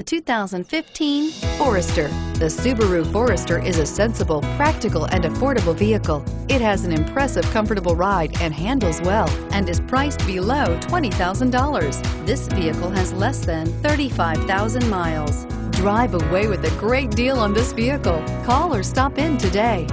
The 2015 Forester. The Subaru Forester is a sensible, practical, and affordable vehicle. It has an impressive, comfortable ride and handles well, and is priced below $20,000. This vehicle has less than 35,000 miles. Drive away with a great deal on this vehicle. Call or stop in today.